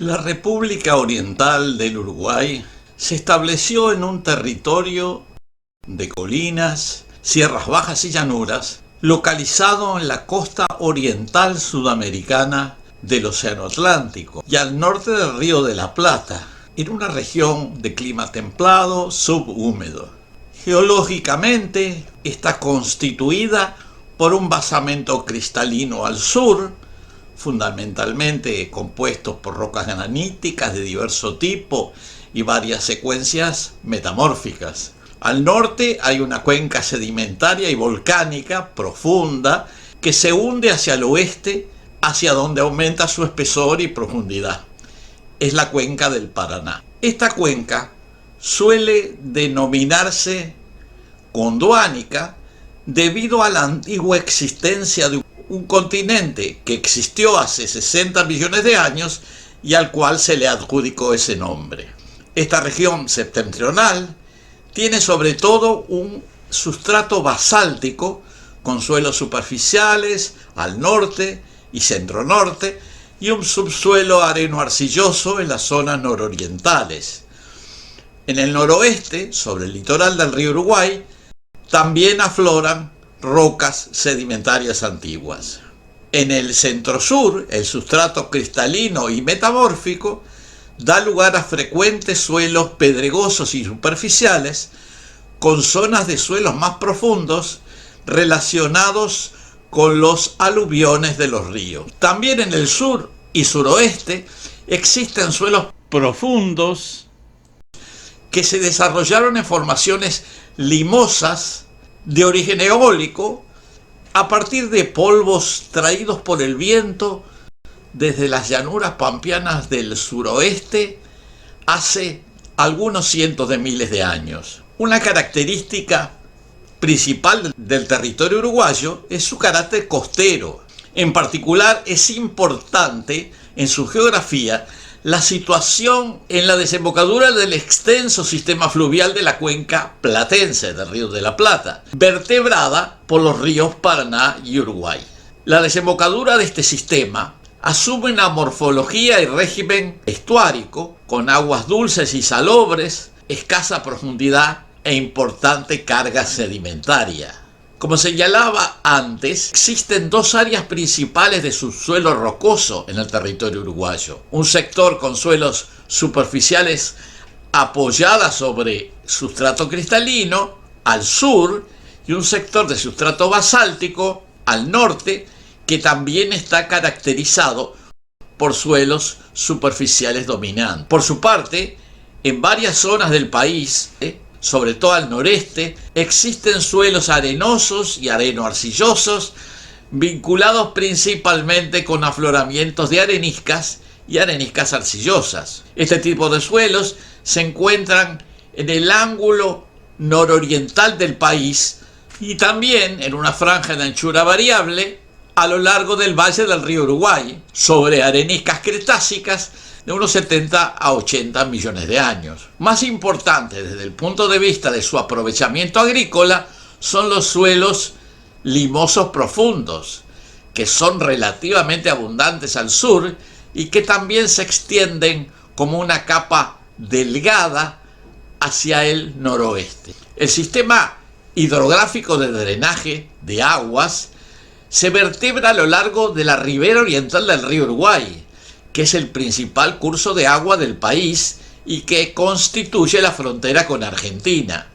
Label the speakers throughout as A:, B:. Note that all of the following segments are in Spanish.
A: La República Oriental del Uruguay se estableció en un territorio de colinas, sierras bajas y llanuras, localizado en la costa oriental sudamericana del Océano Atlántico y al norte del Río de la Plata, en una región de clima templado subhúmedo. Geológicamente está constituida por un basamento cristalino al sur, fundamentalmente compuestos por rocas graníticas de diverso tipo y varias secuencias metamórficas. Al norte hay una cuenca sedimentaria y volcánica profunda que se hunde hacia el oeste, hacia donde aumenta su espesor y profundidad. Es la cuenca del Paraná. Esta cuenca suele denominarse gondwanica debido a la antigua existencia de un continente que existió hace 60 millones de años y al cual se le adjudicó ese nombre. Esta región septentrional tiene sobre todo un sustrato basáltico con suelos superficiales al norte y centro-norte y un subsuelo areno-arcilloso en las zonas nororientales. En el noroeste, sobre el litoral del río Uruguay, también afloran rocas sedimentarias antiguas. En el centro-sur, el sustrato cristalino y metamórfico da lugar a frecuentes suelos pedregosos y superficiales, con zonas de suelos más profundos relacionados con los aluviones de los ríos. También en el sur y suroeste existen suelos profundos que se desarrollaron en formaciones limosas de origen eólico a partir de polvos traídos por el viento desde las llanuras pampeanas del suroeste hace algunos cientos de miles de años. Una característica principal del territorio uruguayo es su carácter costero. En particular, es importante en su geografía la situación en la desembocadura del extenso sistema fluvial de la cuenca platense del Río de la Plata, vertebrada por los ríos Paraná y Uruguay. La desembocadura de este sistema asume una morfología y régimen estuárico, con aguas dulces y salobres, escasa profundidad e importante carga sedimentaria. Como señalaba antes, existen dos áreas principales de subsuelo rocoso en el territorio uruguayo. Un sector con suelos superficiales apoyada sobre sustrato cristalino al sur y un sector de sustrato basáltico al norte que también está caracterizado por suelos superficiales dominantes. Por su parte, en varias zonas del país, sobre todo al noreste, existen suelos arenosos y areno-arcillosos vinculados principalmente con afloramientos de areniscas y areniscas arcillosas. Este tipo de suelos se encuentran en el ángulo nororiental del país y también en una franja de anchura variable a lo largo del valle del río Uruguay, sobre areniscas cretácicas de unos 70 a 80 millones de años. Más importante desde el punto de vista de su aprovechamiento agrícola son los suelos limosos profundos, que son relativamente abundantes al sur y que también se extienden como una capa delgada hacia el noroeste. El sistema hidrográfico de drenaje de aguas se vertebra a lo largo de la ribera oriental del río Uruguay, que es el principal curso de agua del país y que constituye la frontera con Argentina.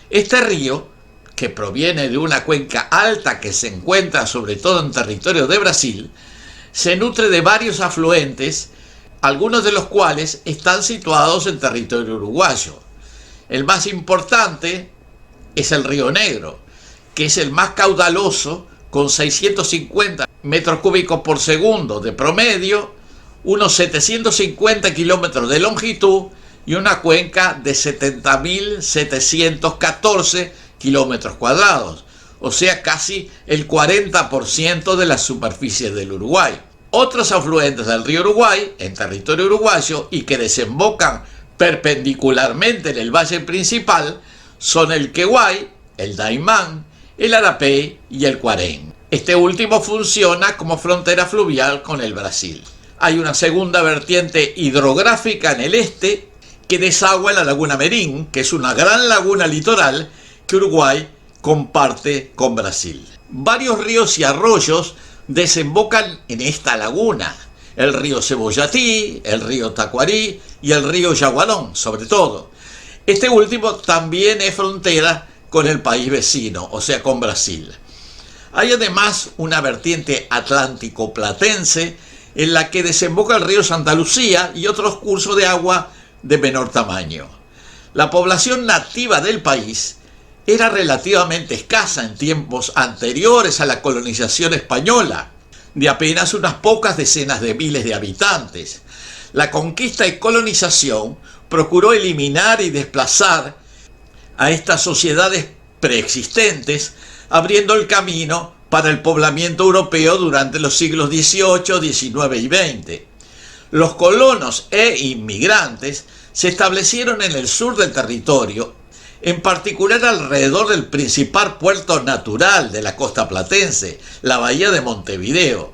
A: Este río, que proviene de una cuenca alta que se encuentra sobre todo en territorio de Brasil, se nutre de varios afluentes, algunos de los cuales están situados en territorio uruguayo. El más importante es el Río Negro, que es el más caudaloso, con 650 metros cúbicos por segundo de promedio, unos 750 kilómetros de longitud y una cuenca de 70.714 kilómetros cuadrados, o sea, casi el 40% de la superficie del Uruguay. Otros afluentes del río Uruguay, en territorio uruguayo, y que desembocan perpendicularmente en el valle principal, son el Queguay, el Daymán, el Arapey y el Cuarén. Este último funciona como frontera fluvial con el Brasil. Hay una segunda vertiente hidrográfica en el este que desagua en la laguna Merín, que es una gran laguna litoral que Uruguay comparte con Brasil. Varios ríos y arroyos desembocan en esta laguna: el río Cebollatí, el río Tacuarí y el río Yaguarón, sobre todo. Este último también es frontera con el país vecino, o sea, con Brasil. Hay además una vertiente atlántico-platense en la que desemboca el río Santa Lucía y otros cursos de agua de menor tamaño. La población nativa del país era relativamente escasa en tiempos anteriores a la colonización española, de apenas unas pocas decenas de miles de habitantes. La conquista y colonización procuró eliminar y desplazar a estas sociedades preexistentes, abriendo el camino para el poblamiento europeo durante los siglos XVIII, XIX y XX. Los colonos e inmigrantes se establecieron en el sur del territorio, en particular alrededor del principal puerto natural de la costa platense, la bahía de Montevideo.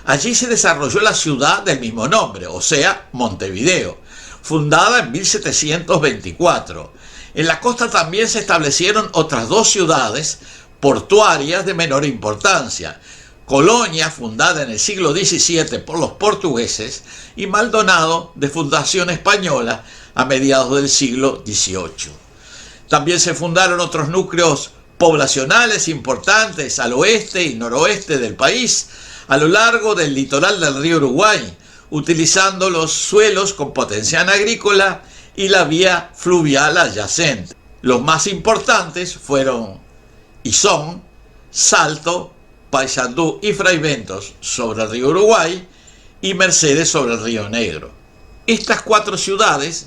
A: Allí se desarrolló la ciudad del mismo nombre, o sea, Montevideo, fundada en 1724. En la costa también se establecieron otras dos ciudades portuarias de menor importancia: Colonia, fundada en el siglo XVII por los portugueses, y Maldonado, de fundación española, a mediados del siglo XVIII. También se fundaron otros núcleos poblacionales importantes al oeste y noroeste del país, a lo largo del litoral del río Uruguay, utilizando los suelos con potencial agrícola y la vía fluvial adyacente. Los más importantes fueron y son Salto, Paysandú y Fraiventos sobre el río Uruguay y Mercedes sobre el río Negro. Estas cuatro ciudades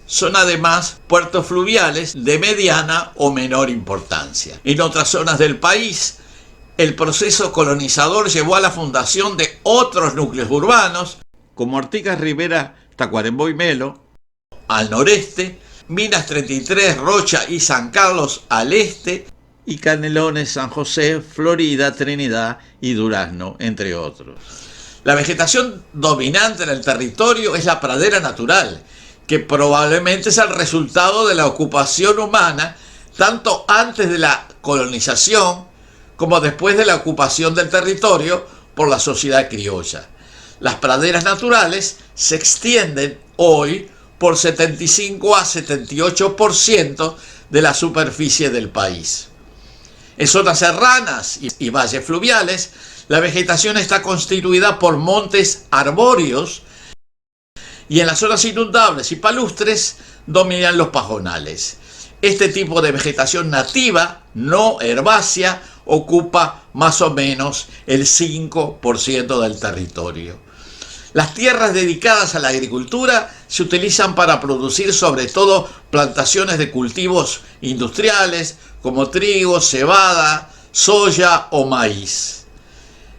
A: son además puertos fluviales de mediana o menor importancia. En otras zonas del país, el proceso colonizador llevó a la fundación de otros núcleos urbanos, como Artigas Rivera, Tacuarembó y Melo, al noreste, Minas 33, Rocha y San Carlos al este, y Canelones, San José, Florida, Trinidad y Durazno, entre otros. La vegetación dominante en el territorio es la pradera natural, que probablemente es el resultado de la ocupación humana tanto antes de la colonización como después de la ocupación del territorio por la sociedad criolla. Las praderas naturales se extienden hoy por 75 a 78% de la superficie del país. En zonas serranas y valles fluviales, la vegetación está constituida por montes arbóreos, y en las zonas inundables y palustres dominan los pajonales. Este tipo de vegetación nativa, no herbácea, ocupa más o menos el 5% del territorio. Las tierras dedicadas a la agricultura se utilizan para producir sobre todo plantaciones de cultivos industriales como trigo, cebada, soya o maíz,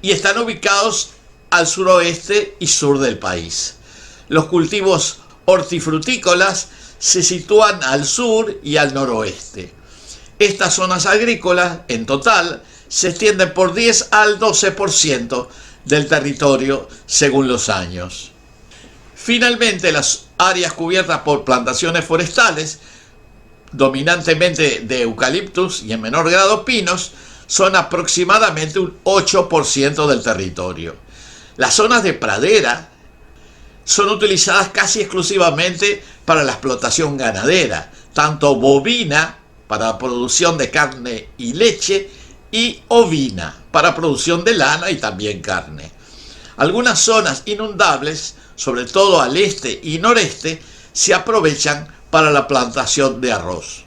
A: y están ubicados al suroeste y sur del país. Los cultivos hortifrutícolas se sitúan al sur y al noroeste. Estas zonas agrícolas, en total, se extienden por 10 al 12% del territorio según los años. Finalmente, las áreas cubiertas por plantaciones forestales, dominantemente de eucaliptus y en menor grado pinos, son aproximadamente un 8% del territorio. Las zonas de pradera son utilizadas casi exclusivamente para la explotación ganadera, tanto bovina para producción de carne y leche y ovina para producción de lana y también carne. Algunas zonas inundables, sobre todo al este y noreste, se aprovechan para la plantación de arroz.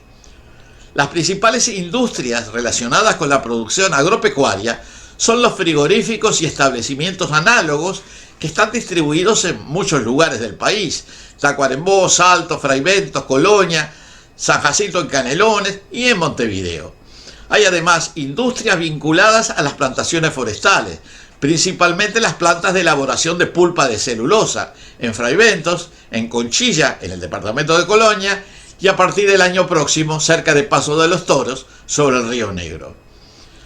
A: Las principales industrias relacionadas con la producción agropecuaria son los frigoríficos y establecimientos análogos que están distribuidos en muchos lugares del país: Tacuarembó, Salto, Fraiventos, Colonia, San Jacinto en Canelones y en Montevideo. Hay además industrias vinculadas a las plantaciones forestales, principalmente las plantas de elaboración de pulpa de celulosa en Fraiventos, en Conchilla, en el departamento de Colonia, y a partir del año próximo cerca de Paso de los Toros, sobre el río Negro.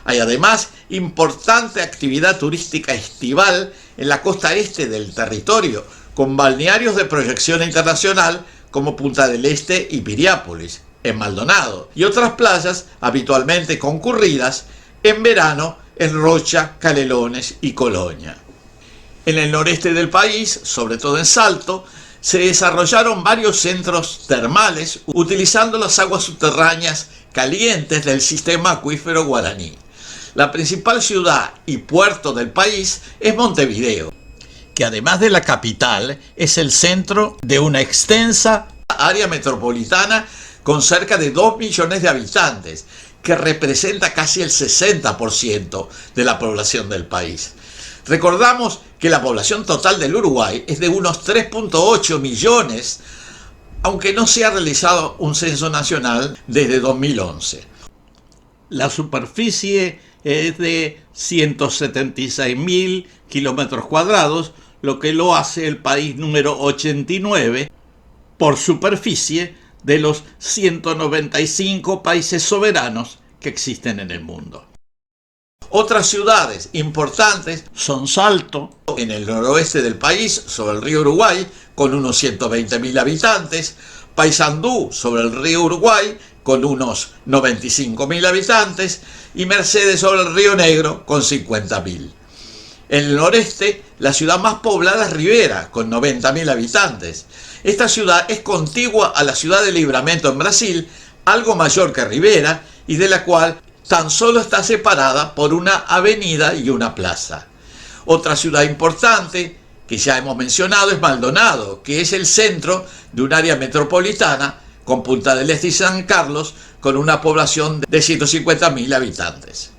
A: Hay además importante actividad turística estival en la costa este del territorio, con balnearios de proyección internacional como Punta del Este y Piriápolis, en Maldonado, y otras playas habitualmente concurridas en verano en Rocha, Canelones y Colonia. En el noreste del país, sobre todo en Salto, se desarrollaron varios centros termales utilizando las aguas subterráneas calientes del sistema acuífero guaraní. La principal ciudad y puerto del país es Montevideo, que además de la capital es el centro de una extensa área metropolitana con cerca de 2 millones de habitantes, que representa casi el 60% de la población del país. Recordamos que la población total del Uruguay es de unos 3.8 millones, aunque no se ha realizado un censo nacional desde 2011. La superficie es de 176.000 kilómetros cuadrados, lo que lo hace el país número 89 por superficie de los 195 países soberanos que existen en el mundo. Otras ciudades importantes son Salto, en el noroeste del país, sobre el río Uruguay, con unos 120.000 habitantes, Paysandú, sobre el río Uruguay, con unos 95.000 habitantes, y Mercedes, sobre el río Negro, con 50.000. En el noreste, la ciudad más poblada es Rivera, con 90.000 habitantes. Esta ciudad es contigua a la ciudad de Livramento en Brasil, algo mayor que Rivera, y de la cual tan solo está separada por una avenida y una plaza. Otra ciudad importante que ya hemos mencionado es Maldonado, que es el centro de un área metropolitana con Punta del Este y San Carlos, con una población de 150.000 habitantes.